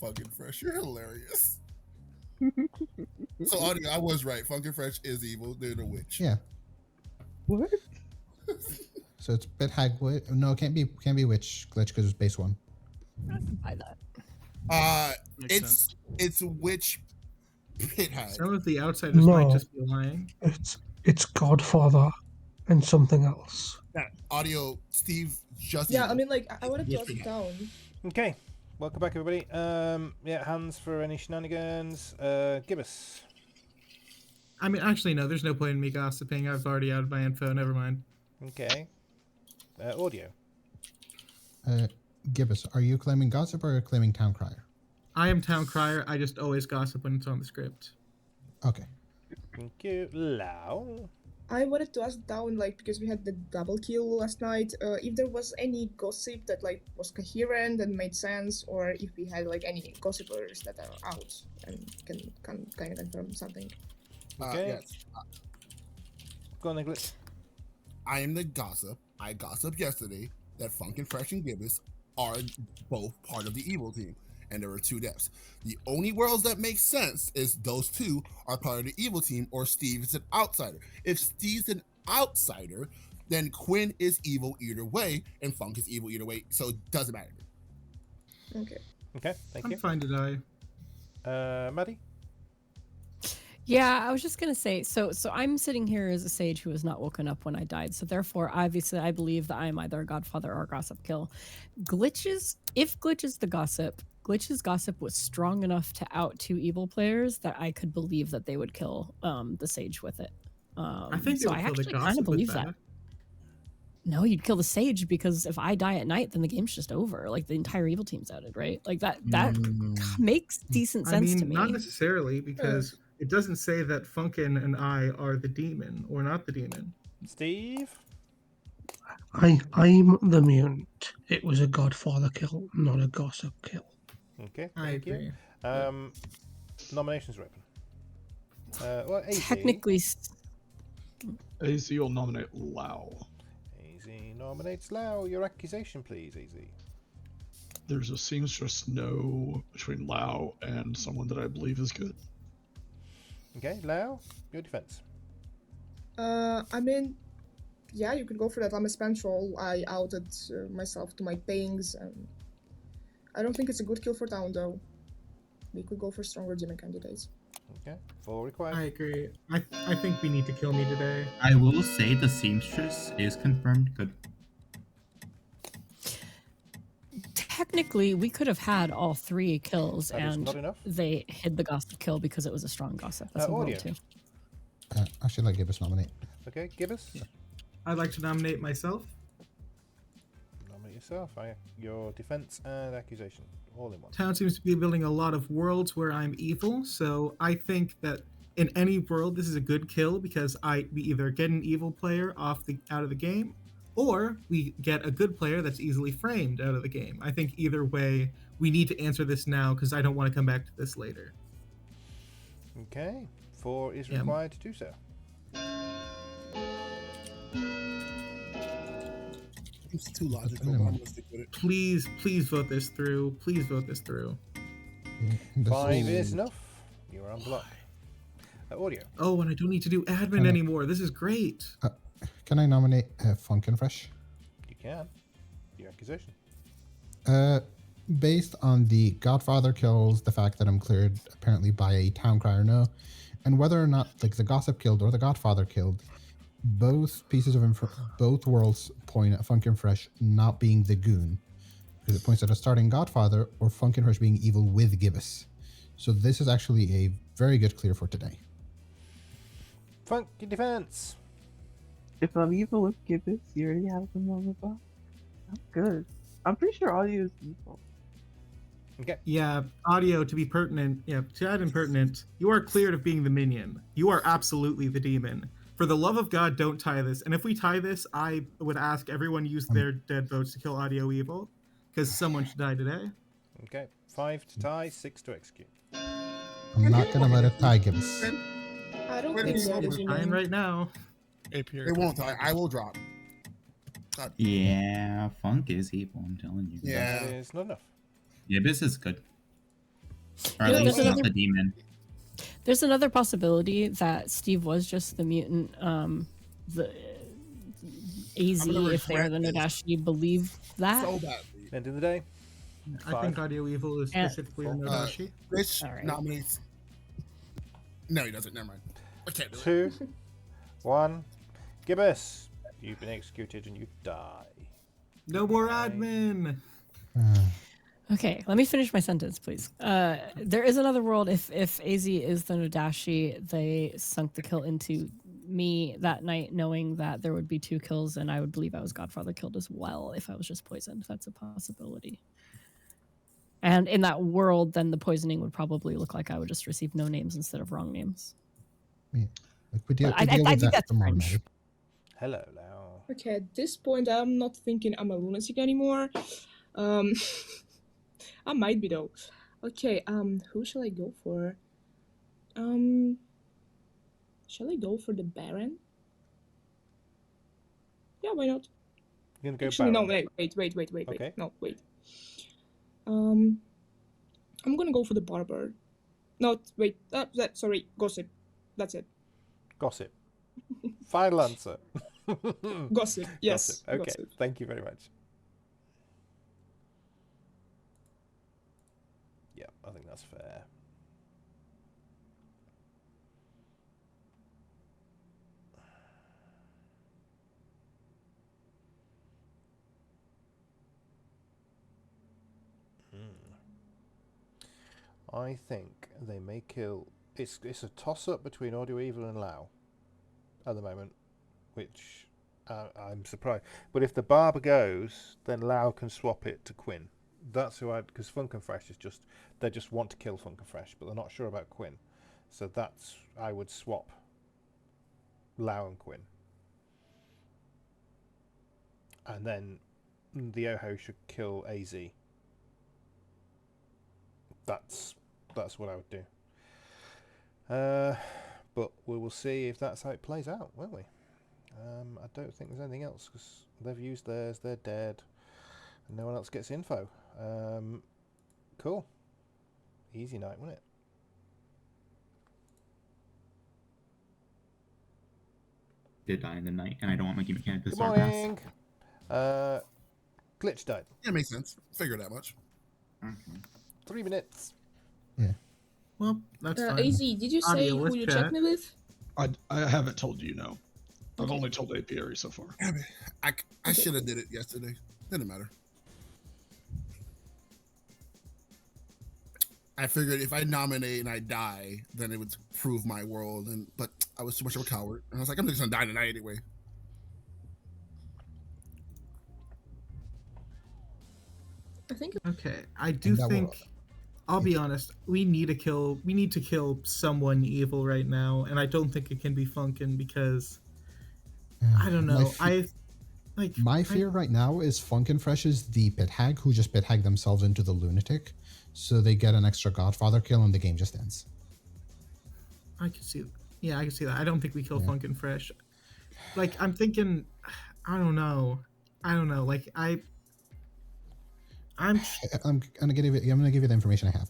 E: FunkNFresh. You're hilarious. So, Audio, I was right. FunkNFresh is evil. They're the witch.
K: Yeah.
A: What?
K: So it's bit hag. No, it can't be witch glitch because it's base 1.
J: I can buy that.
I: Makes
E: It's witch pit hag.
C: Some of the outsiders might just be lying.
M: It's Godfather and something else.
E: Yeah, Audio, Steve, just
G: Yeah,
E: evil.
G: I mean, like, I wanted to ask it down.
B: Okay, welcome back, everybody. Yeah, hands for any shenanigans. Gibus.
C: I mean, actually, no. There's no point in me gossiping. I've already added my info. Never mind.
B: Okay. Audio.
K: Gibus, are you claiming gossip or are you claiming town crier?
C: I am town crier. I just always gossip when it's on the script.
K: Okay.
B: Thank you. Lau.
G: I wanted to ask down, like, because we had the double kill last night, if there was any gossip that, like, was coherent and made sense, or if we had, like, any gossipers that are out and can kind of confirm something.
B: Okay.
E: Yes.
B: Go on, Glitch.
E: I am the gossip. I gossiped yesterday that FunkNFresh and Gibus are both part of the evil team, and there were 2 deaths. The only worlds that make sense is those 2 are part of the evil team, or Steve is an outsider. If Steve's an outsider, then Quinn is evil either way, and Funk is evil either way, so it doesn't matter.
G: Okay.
B: Okay, thank you.
C: I'm fine to die.
B: Maddy?
J: Yeah, I was just gonna say, so I'm sitting here as a sage who was not woken up when I died, so therefore, obviously, I believe that I am either a Godfather or a gossip kill. Glitches, if Glitch is the gossip, Glitch's gossip was strong enough to out 2 evil players that I could believe that they would kill the sage with it.
C: I think
J: so
C: they would
J: I
C: kill the
J: actually kind
C: gossip
J: of
C: with
J: believe that. No, you'd kill the sage because if I die at night, then the game's just over. Like the entire evil team's outed, right? Like that makes decent sense to me.
C: Not necessarily, because it doesn't say that Funkin and I are the demon or not the demon.
B: Steve?
M: I'm the mutant. It was a Godfather kill, not a gossip kill.
B: Okay,
C: I
B: thank you.
C: agree.
B: Nominations are open. Well, AZ.
J: Technically,
H: AZ will nominate Lau.
B: AZ nominates Lau. Your accusation, please, AZ.
H: There's a seamstress no between Lau and someone that I believe is good.
B: Okay, Lau, your defense.
G: I mean, yeah, you could go for that. I'm a spam troll. I outed myself to my pings, and I don't think it's a good kill for town, though. We could go for stronger demon candidates.
B: Okay, 4 required.
C: I agree. I think we need to kill me today.
L: I will say the seamstress is confirmed good.
J: technically, we could have had all 3 kills,
B: That is
J: and
B: not enough.
J: they hid the gossip kill because it was a strong gossip. That's a
B: Audio.
J: too.
K: I should let Gibus nominate.
B: Okay, Gibus.
C: I'd like to nominate myself.
B: Nominate yourself. Your defense and accusation, all in one.
C: Town seems to be building a lot of worlds where I'm evil, so I think that in any world this is a good kill because we either get an evil player out of the game, or we get a good player that's easily framed out of the game. I think either way, we need to answer this now because I don't want to come back to this later.
B: Okay, 4 is required to do so.
E: It's too logical. But I'm gonna stick with it.
C: Please vote this through. Please vote this through.
B: 5 is enough. You're on block. Audio.
C: Oh, and I don't need to do admin anymore. This is great.
K: Can I nominate FunkNFresh?
B: You can. Your accusation.
K: Based on the Godfather kills, the fact that I'm cleared apparently by a town crier no, and whether or not like the gossip killed or the Godfather killed, both pieces of both worlds point at FunkNFresh not being the goon, because it points at a starting Godfather or FunkNFresh being evil with Gibus. So this is actually a very good clear for today.
B: Funk in defense.
A: If I'm evil with Gibus, you already have them on the box. I'm good. I'm pretty sure Audio is evil.
B: Okay.
C: Yeah, Audio, to be pertinent, to add impertinent, you are cleared of being the minion. You are absolutely the demon. For the love of God, don't tie this. And if we tie this, I would ask everyone use their dead votes to kill AudioEvil, because someone should die today.
B: Okay, 5 to tie, 6 to execute.
K: I'm not gonna let it tie Gibus.
G: I don't
E: Where
G: think
E: is
G: that is
E: it?
C: Dying right now.
I: Apiary.
E: It won't. I will drop. God.
L: Yeah, Funk is evil, I'm telling you.
E: Yeah.
B: That is not enough.
L: Gibus is good. Or
J: You
L: at
J: know,
L: least
J: there's
L: not
J: another-
L: the demon.
J: There's another possibility that Steve was just the mutant. The AZ,
E: I'm gonna
J: if they are the
E: regret this
J: Nodashi, believe that.
E: so badly.
B: End of the day.
C: I think AudioEvil is
J: And-
C: specifically a Nodashi.
E: Rich
J: All right.
E: nominates. No, he doesn't. Never mind. I can't do it.
B: 2, 1. Gibus, you've been executed and you die.
C: No more admin.
J: Okay, let me finish my sentence, please. There is another world. If AZ is the Nodashi, they sunk the kill into me that night, knowing that there would be 2 kills, and I would believe I was Godfather killed as well if I was just poisoned. That's a possibility. And in that world, then the poisoning would probably look like I would just receive no names instead of wrong names.
K: Like we deal,
J: But
K: we
J: I
K: deal with
J: think
K: that
J: that's
K: tomorrow,
J: French.
K: Maddy.
B: Hello, now.
G: Okay, at this point, I'm not thinking I'm a lunatic anymore. I might be though. Okay, who shall I go for? Shall I go for the Baron? Yeah, why not?
B: You're gonna go
G: Actually, no,
B: Baron.
G: wait.
B: Okay.
G: No, wait. I'm gonna go for the Barber. No, wait. Sorry, Gossip. That's it.
B: Gossip. Final answer.
G: Gossip. Yes.
B: Gossip. Okay.
G: Gossip.
B: Thank you very much. Yeah, I think that's fair. I think they may kill. It's a toss up between AudioEvil and Lau at the moment, which I'm surprised. But if the Barber goes, then Lau can swap it to Quinn. That's who I'd, because FunkNFresh is just, they just want to kill FunkNFresh, but they're not sure about Quinn. So that's, I would swap Lau and Quinn. And then the Ojo should kill AZ. That's what I would do. But we will see if that's how it plays out, won't we? I don't think there's anything else because they've used theirs, they're dead, and no one else gets info. Cool. Easy night, wasn't it?
L: Did die in the night, and I don't want my game mechanic to
B: Good
L: start pass.
B: morning. Glitch died.
E: Yeah, makes sense. Figure that much.
L: Okay.
B: 3 minutes.
C: Well, that's fine.
G: AZ, did you say
C: Audio,
G: who
C: let's
G: you
C: chat.
G: checked me with?
H: I haven't told you no. I've only told Apiary so far.
E: I should have did it yesterday. Didn't matter. I figured if I nominate and I die, then it would prove my world. But I was too much of a coward. And I was like, I'm just gonna die tonight anyway.
G: I think.
C: Okay, I do
K: And that
C: think.
K: will-
C: I'll be honest. We need to kill someone evil right now, and I don't think it can be Funkin because I don't know.
K: My fear right now is FunkNFresh is the pit hag who just pit hag themselves into the lunatic, so they get an extra Godfather kill and the game just ends.
C: I can see. Yeah, I can see that. I don't think we kill
K: Yeah.
C: FunkNFresh. Like I'm thinking. I don't know. Like I'm
K: gonna give you the information I have.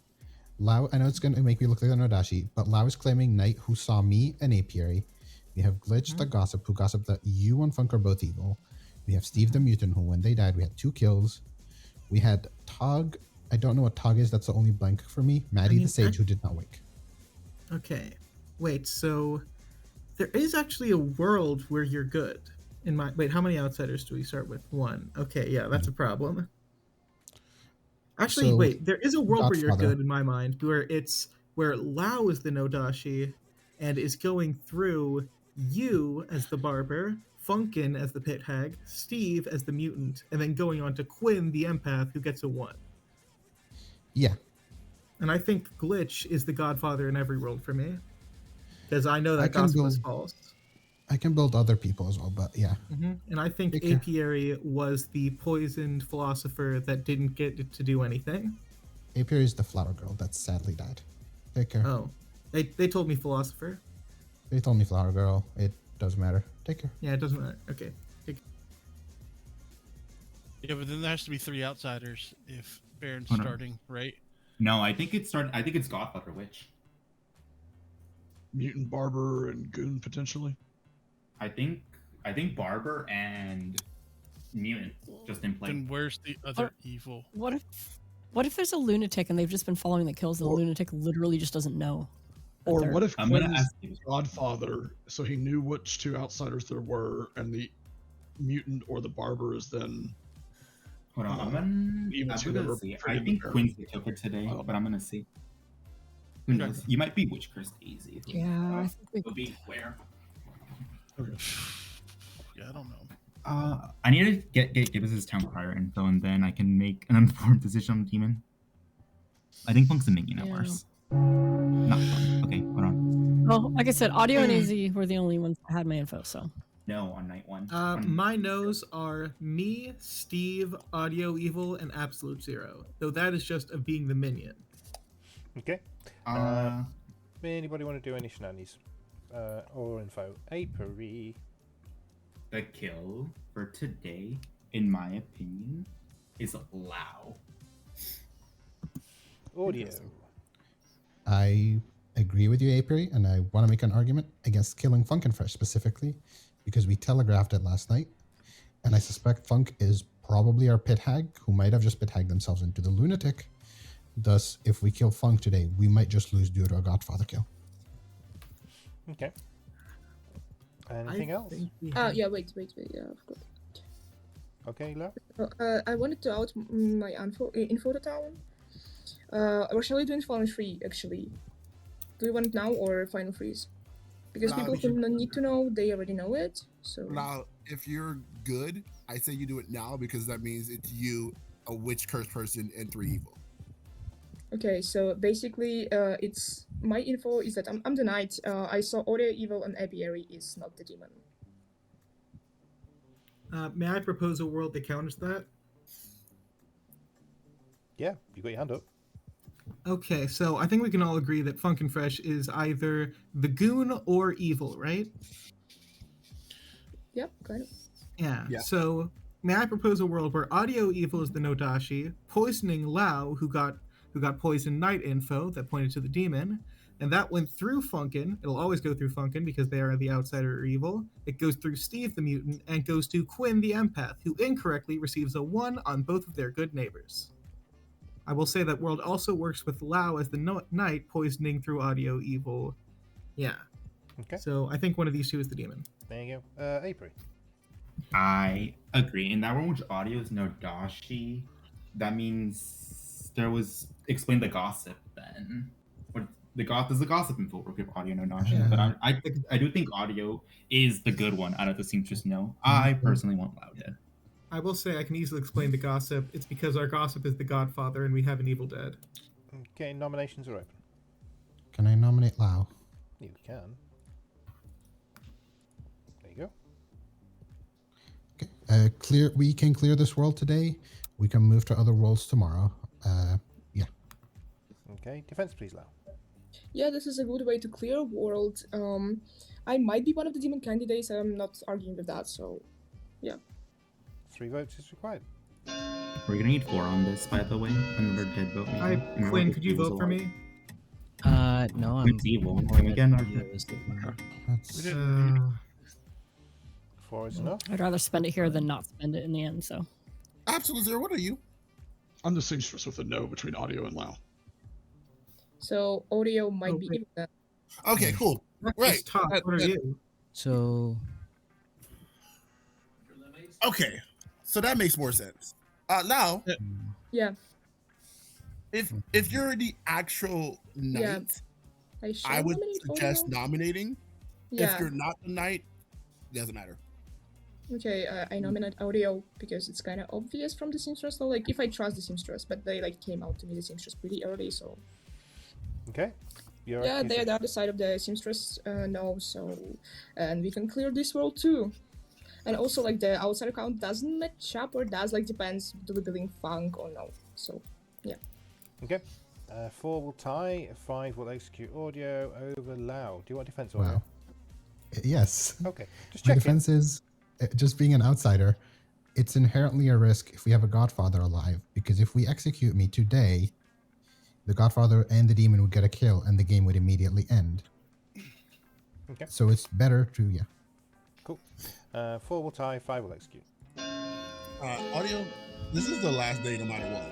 K: Lau, I know it's gonna make me look like a Nodashi, but Lau is claiming Knight who saw me and Apiary. We have Glitch the Gossip who gossiped that you and Funk are both evil. We have Steve the Mutant who, when they died, we had 2 kills. We had Tog. I don't know what Tog is. That's the only blank for me. Maddy the Sage who did not wake.
C: okay. Wait, so there is actually a world where you're good. Wait, how many outsiders do we start with? 1. Okay, yeah, that's a problem. Actually,
K: So,
C: wait, there is a world where you're
K: Godfather.
C: good in my mind, where Lau is the Nodashi and is going through you as the Barber, Funkin as the Pit Hag, Steve as the Mutant, and then going on to Quinn the Empath who gets a 1.
K: Yeah.
C: And I think Glitch is the Godfather in every world for me. Because I know
K: I
C: that
K: can
C: gospel is
K: build-
C: false.
K: I can build other people as well, but yeah.
C: And I think
K: Take care.
C: Apiary was the poisoned philosopher that didn't get to do anything.
K: Apiary is the flower girl that sadly died. Take care.
C: Oh, they told me philosopher.
K: They told me flower girl. It doesn't matter. Take care.
C: Yeah, it doesn't matter. Okay.
I: Yeah, but then there has to be 3 outsiders if Baron's
L: Oh, no.
I: starting, right?
L: No, I think it's Godfather Witch.
H: Mutant Barber and Goon potentially.
L: I think Barber and Mutant just in play.
I: Then where's the other evil?
J: What if there's a lunatic and they've just been following the kills and the lunatic literally just doesn't know?
H: Or what if
L: I'm
H: Quinn
L: gonna
H: is
L: ask you.
H: Godfather, so he knew which two outsiders there were, and the mutant or the barber is then.
L: Hold on, I'm gonna see. I think Quinn's the killer today, but I'm gonna see. Who knows? You might be Witch Curse Daisy.
J: Yeah, I think
L: It'll be where.
I: Yeah, I don't know.
L: I need to get Gibus' town crier info, and then I can make an informed decision on Demon. I think Funk's a minion at worst. Not Funk. Okay, hold on.
J: Well, like I said, Audio and Izzy were the only ones that had my info, so.
L: No, on night one.
C: My no's are me, Steve, AudioEvil, and AbsoluteZero. Though that is just of being the minion.
B: Okay. Anybody want to do any shenanigans or info? Apiary.
L: The kill for today, in my opinion, is Lao.
B: Audio.
K: I agree with you, Apiary, and I want to make an argument against killing FunkNFresh specifically, because we telegraphed it last night, and I suspect Funk is probably our pit hag who might have just pit hagged themselves into the lunatic. Thus, if we kill Funk today, we might just lose due to a Godfather kill.
B: Okay. Anything else?
G: Yeah, wait. Yeah, of course.
B: Okay, Lo.
G: I wanted to out my info to town. Or shall we do it final free, actually? Do you want it now or final freeze? Because people who don't need to know, they already know it. So
E: now, if you're good, I say you do it now because that means it's you, a witch curse person, and 3 evil.
G: Okay, so basically, it's my info is that I'm the knight. I saw AudioEvil and Apiary is not the demon.
C: May I propose a world that counters that?
B: Yeah, you got your hand up.
C: Okay, so I think we can all agree that FunkNFresh is either the goon or evil, right?
G: Yep, kind of.
C: Yeah. So may I propose a world where AudioEvil is the Nodashi, poisoning Lao, who got poisoned night info that pointed to the demon, and that went through Funkin. It'll always go through Funkin because they are the outsider or evil. It goes through Steve the mutant and goes to Quinn the empath, who incorrectly receives a 1 on both of their good neighbors. I will say that world also works with Lao as the knight poisoning through AudioEvil. Yeah.
B: Okay.
C: So I think one of these two is the demon.
B: There you go. Apiary.
L: I agree. In that one, which audio is Nodashi, that means there was explain the gossip then. What there's the gossip info work with audio Nodashi,
C: Yeah.
L: but I do think audio is the good one out of the seamstress. No, I personally want Lao dead.
C: I will say I can easily explain the gossip. It's because our gossip is the Godfather and we have an evil dead.
B: Okay, nominations are open.
K: Can I nominate Lao?
B: You can. There you go.
K: We can clear this world today. We can move to other worlds tomorrow. Yeah.
B: Okay, defense please, Lao.
G: Yeah, this is a good way to clear a world. I might be one of the demon candidates. I'm not arguing with that, so yeah.
B: 3 votes is required.
L: We're gonna need 4 on this, by the way. Another dead vote.
C: Hi, Quinn, could you vote for me?
F: No, I'm
L: Quinn's evil. Can we get another
K: That's,
B: 4 is enough.
J: I'd rather spend it here than not spend it in the end, so.
E: AbsoluteZero, what are you?
H: I'm the seamstress with a no between audio and Lao.
G: So audio might be evil then.
E: Okay, cool. Right.
C: What are you?
F: So
E: Okay, so that makes more sense. Now,
G: Yeah.
E: if you're the actual knight, I would suggest nominating.
G: Yeah.
E: If you're not the knight, it doesn't matter.
G: Okay, I nominate audio because it's kind of obvious from the seamstress. So like, if I trust the seamstress, but they like came out to me the seamstress pretty early, so.
B: Okay.
G: Yeah, they're the other side of the seamstress. No, so, and we can clear this world too. And also, like, the outsider count doesn't match up, or does, like, depends, do we believe Funk or no. So, yeah.
B: Okay. 4 will tie, 5 will execute audio over Lao. Do you want defense audio?
K: wow. Yes.
B: Okay, just
K: My
B: check
K: defense is, just being an outsider, it's inherently a risk if we have a Godfather alive, because if we execute me today, the Godfather and the demon would get a kill, and the game would immediately end.
B: Okay.
K: So it's better to
B: Cool. 4 will tie, 5 will execute.
E: Audio. This is the last day, no matter what.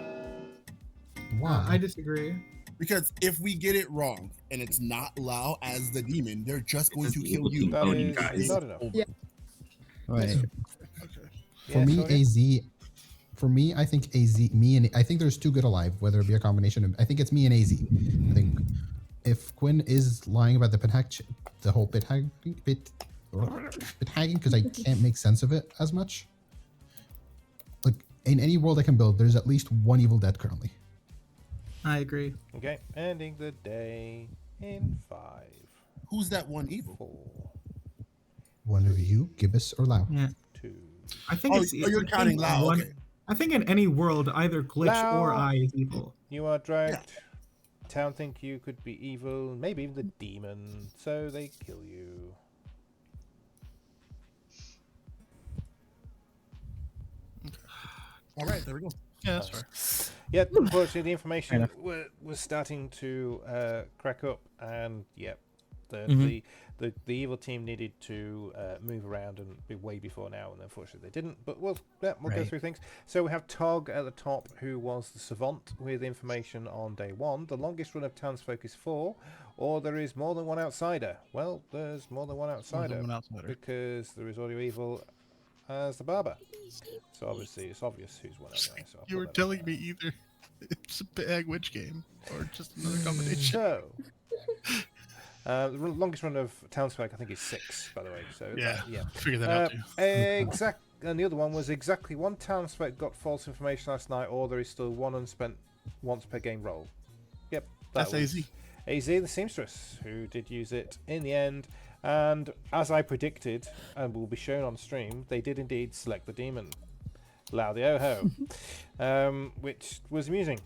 K: Why?
C: I disagree.
E: Because if we get it wrong and it's not Lao as the demon, they're just going to kill you.
B: That is
E: It's
B: not enough.
E: over.
G: Yeah.
F: Right.
K: For me, AZ. For me, I think AZ. I think there's two good alive, whether it be a combination of. I think it's me and AZ. I think if Quinn is lying about the pit hack, the whole pit hagging, because I can't make sense of it as much. Like in any world I can build, there's at least one evil dead currently.
C: I agree.
B: Okay, ending the day in 5.
E: Who's that one evil?
B: 4.
K: One of you, Gibus or Lao.
C: Yeah.
B: 2.
C: I think it's.
E: You're counting Lao.
C: One,
E: Okay.
C: I think in any world, either Glitch or
B: Lao.
C: I is evil.
B: You are dragged. Town think you could be evil, maybe even the demon, so they kill you.
E: All right, there we go.
I: Yeah, that's fair.
B: Yeah, unfortunately, the information was starting to crack up, and the evil team needed to move around and be way before now, and unfortunately they didn't. But we'll go through things. So we have Tog at the top, who was the savant with information on day 1. The longest run of townsfolk is 4, or there is more than one outsider. Well, there's more than one outsider, because there is AudioEvil as the barber. So obviously it's obvious who's one anyway. So
I: You were telling me either it's a big witch game or just another combination.
B: So, the longest run of townsfolk I think is 6, by the way. So
I: Yeah,
B: yeah.
I: figure that out too.
B: And the other one was exactly one townsfolk got false information last night, or there is still one unspent once per game roll. Yep,
I: That's
B: was
I: AZ.
B: AZ the seamstress, who did use it in the end. And as I predicted, and will be shown on stream, they did indeed select the demon, Lao the Oho, which was amusing.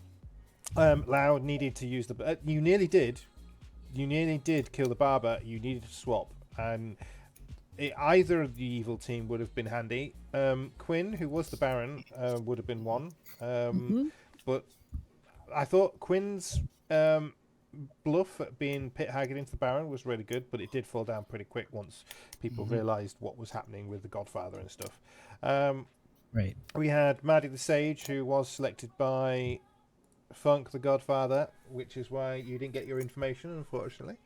B: Lao needed to use the. You nearly did. You nearly did kill the barber. You needed to swap, and either of the evil team would have been handy. Quinn, who was the Baron, would have been one. But I thought Quinn's bluff at being pit haggard into the Baron was really good, but it did fall down pretty quick once people realised what was happening with the Godfather and stuff.
F: Right.
B: We had Maddy the Sage, who was selected by Funk the Godfather, which is why you didn't get your information, unfortunately.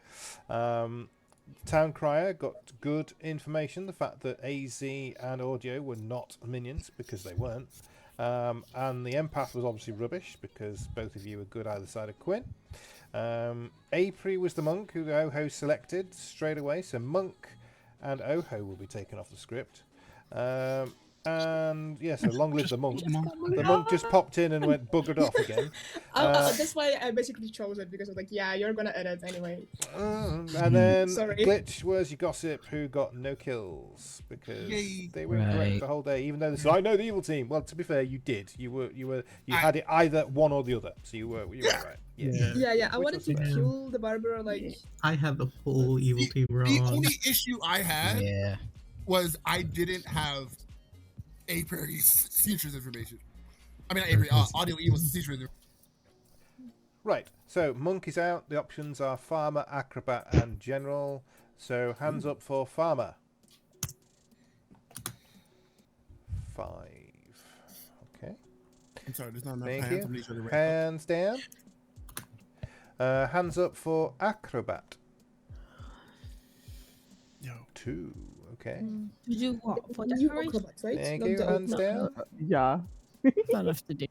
B: Town Crier got good information, the fact that AZ and Audio were not minions, because they weren't. And the Empath was obviously rubbish, because both of you were good either side of Quinn. Apiary was the monk who the Oho selected straight away, so Monk and Oho will be taken off the script. And yeah, so long live the monk. The monk just popped in and went buggered off again.
G: That's why I basically chose it, because I was like, yeah, you're gonna edit anyway.
B: And then
G: Sorry.
B: Glitch was your gossip who got no kills because they were correct
F: Right.
B: the whole day. Even though they said, I know the evil team. Well, to be fair, you did. You had it either one or the other. So you were right.
G: Yeah. I
B: Which
G: wanted
B: was
G: to
B: fair.
G: kill the barber, like.
C: I had the whole evil team
E: The
C: wrong.
E: only issue I had
F: Yeah.
E: was I didn't have Apiary's seamstress information. I mean, not Apiary, AudioEvil's seamstress information.
B: Right. So Monk is out. The options are Farmer, Acrobat, and General. So hands up for Farmer. 5. Okay.
E: I'm sorry, there's not enough
B: Thank
E: hands.
B: you.
E: Somebody should have read.
B: Hands down. Hands up for Acrobat.
I: Yo.
B: 2. Okay.
N: Did you what for
G: You
N: decoration?
G: acrobat, right?
B: Thank
G: Not
B: you.
G: the
B: Hands
G: opener.
B: down.
A: Yeah.
J: Not enough to do.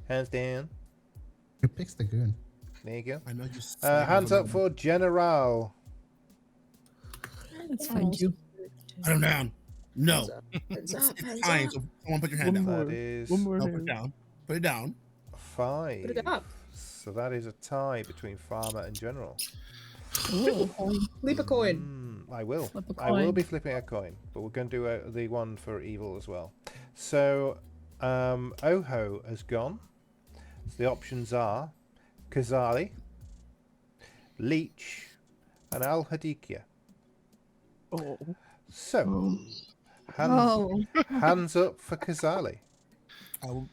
B: Hands down.
K: Who picks the goon?
B: There you go.
E: I know you.
B: Hands up for General.
J: That's fine too.
E: Put him down. No.
G: Hands up, hands
E: Fine.
G: up.
E: So someone put your hand down.
B: That is
A: One more
E: No, put it
A: hand.
E: down. Put it down.
B: 5.
G: Put it up.
B: So that is a tie between Farmer and General.
G: Flip a coin.
B: I will.
J: Flip a
B: I will
J: coin.
B: be flipping a coin, but we're going to do the one for evil as well. So Oho has gone. So the options are Kazali, Leech, and Al Hadikia.
A: Oh.
B: So hands up for Kazali.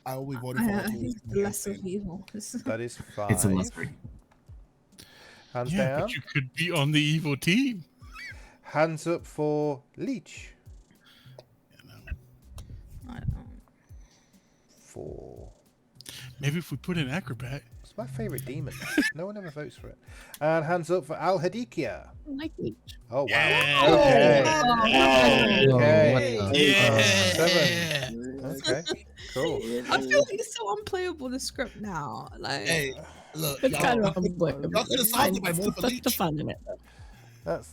E: I will be voting for
N: I
E: all two.
N: think the less of evil.
B: That is 5.
L: It's a lesser.
B: Hands
I: Yeah,
B: down.
I: but you could be on the evil team.
B: Hands up for Leech.
N: I don't know.
B: 4.
I: Maybe if we put in Acrobat.
B: It's my favourite demon. No one ever votes for it. And hands up for Al Hadikia.
J: Like Leech.
B: Oh, wow.
I: Yeah.
B: Okay.
F: Oh,
B: Okay.
F: what the-
B: 7. Okay. Cool.
N: I feel like it's so unplayable, the script now. Like,
E: Hey, look,
J: It's
E: y'all,
J: kind of
E: y'all could have solved it by voting for
J: That's the
E: Leech.
J: fun in it.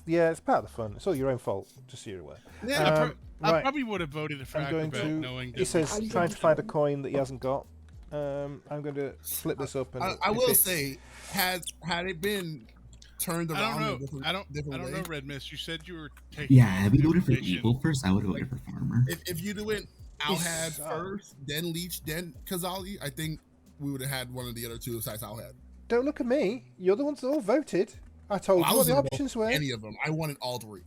B: It's part of the fun. It's all your own fault, just so you're aware.
E: Yeah,
I: I
B: right.
I: probably would have voted for
B: I'm going
I: Acrobat
B: to.
I: knowing
B: He
I: that.
B: says trying to find a coin that he hasn't got. I'm going to flip this up and.
E: I
B: if
E: will
B: it's-
E: say, had it been turned
I: I
E: around,
I: don't
E: in a
I: know.
E: different,
I: I don't
E: different way,
I: know, Red Mist. You said you were taking.
L: Yeah, had we voted for
I: information.
L: evil first, I would have voted for farmer.
E: if you do it Alhad first, then Leech, then Kazali, I think we would have had one of the other two besides Alhad.
B: Don't look at me. You're the ones that all voted. I told
E: Well, I
B: you what the
E: wasn't voting
B: options
E: for
B: were.
E: any of them. I wanted all three.